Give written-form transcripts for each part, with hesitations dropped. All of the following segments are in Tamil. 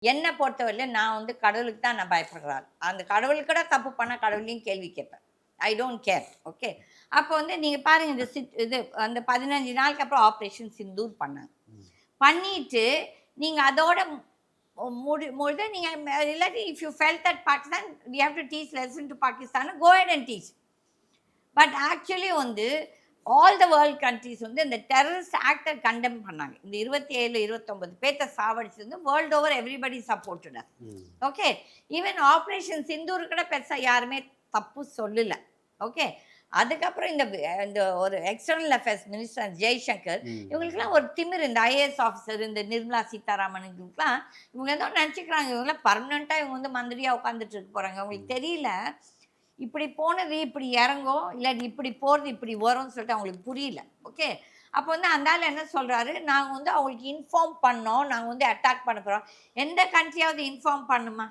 என்னை பொறுத்தவரையில நான் வந்து கடவுளுக்கு தான் நான் பயப்படுறாள். அந்த கடவுள் கூட தப்பு பண்ணா கடவுளையும் கேள்வி கேட்பேன். I don't care. ஓகே. அப்போ வந்து நீங்க பாருங்க இந்த இது அந்த 15 நாளுக்கு அப்புறம் ஆப்ரேஷன் சிந்தூர் பண்ணாங்க. பண்ணிட்டு நீங்க அதோட பொழுது நீங்க இல்லாட்டி if you felt that Pakistan we have to teach lesson to Pakistan go ahead and teach. But actually வந்து ஆல் த வேர்ல்ட் கண்ட்ரீஸ் வந்து இந்த டெரரிஸ்ட் ஆக்டை கண்டெம் பண்ணாங்க. இந்த 27 29 பேர்த்த சாவடிச்சது வந்து world over everybody supported. Okay. Even operation Sindoor கூட பெருசாக யாருமே தப்பு சொல்லல. ஓகே. அதுக்கப்புறம் இந்த ஒரு எக்ஸ்டர்னல் அஃபேர்ஸ் மினிஸ்டர் ஜெய்சங்கர் இவங்களுக்குலாம் ஒரு திமிர், இந்த ஐஏஎஸ் ஆஃபீஸர் இந்த நிர்மலா சீதாராமன் இவங்களுக்குலாம் இவங்க ஏதோ நினச்சிக்கிறாங்க இவங்களாம் பர்மனெண்ட்டாக இவங்க வந்து மந்திரியாக உட்காந்துட்டு இருக்க போகிறாங்க. அவங்களுக்கு தெரியல இப்படி போனது இப்படி இறங்கும், இல்லை இப்படி போகிறது இப்படி வரும்னு சொல்லிட்டு அவங்களுக்கு புரியல. ஓகே. அப்போ வந்து அந்த ஆள் என்ன சொல்கிறாரு, நாங்கள் வந்து அவங்களுக்கு இன்ஃபார்ம் பண்ணோம், நாங்கள் வந்து அட்டாக் பண்ண போகிறோம். எந்த கண்ட்ரியாவது இன்ஃபார்ம் பண்ணுமா?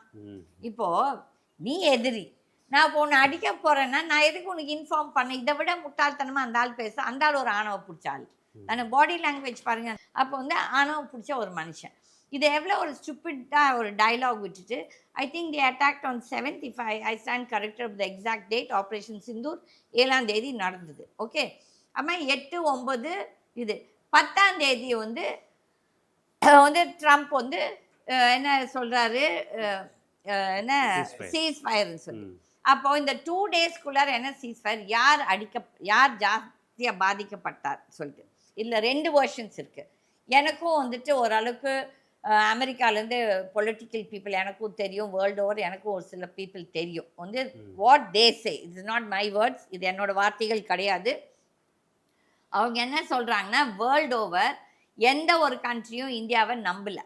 இப்போது நீ எதிரி, நான் இப்போ ஒன்று அடிக்க போகிறேன்னா நான் எதுக்கு உனக்கு இன்ஃபார்ம் பண்ணேன்? இதை விட முட்டாள்தனமாக அந்த ஆள் பேச, அந்த ஆள் ஒரு ஆணவ பிடிச்ச ஆள். அந்த பாடி லாங்குவேஜ் பாருங்கள். அப்போ வந்து ஆணவ பிடிச்ச ஒரு மனுஷன். இது எவ்வளோ ஒரு ஸ்டூப்பிடாக ஒரு டயலாக் விட்டுட்டு I think the attacked on 7th if I stand corrected with the exact date. Operation Sindoor 7ஆம் தேதி நடந்தது. ஓகே. அப்புறம் 8 9 இது 10ஆம் தேதி வந்து ட்ரம்ப் வந்து என்ன சொல்கிறாரு, என்ன சீஸ் ஃபயர்னு சொல்லி. அப்போ இந்த 2 டேஸ்க்குள்ளார என்ன சீஸ் ஃபயர், யார் ஜாஸ்தியாக பாதிக்கப்பட்டார் சொல்லிட்டு இல்லை 2 வெர்ஷன்ஸ் இருக்குது. எனக்கும் வந்துட்டு ஓரளவுக்கு அமெரிக்காலேருந்து பொலிட்டிக்கல் பீப்புள் எனக்கும் தெரியும், வேர்ல்டு ஓவர் எனக்கும் ஒரு சில பீப்புள் தெரியும். வந்து what they say, it's not my words, இது என்னோட வார்த்தைகள் கிடையாது. அவங்க என்ன சொல்கிறாங்கன்னா வேர்ல்டு ஓவர் எந்த ஒரு கண்ட்ரியும் இந்தியாவை நம்பலை.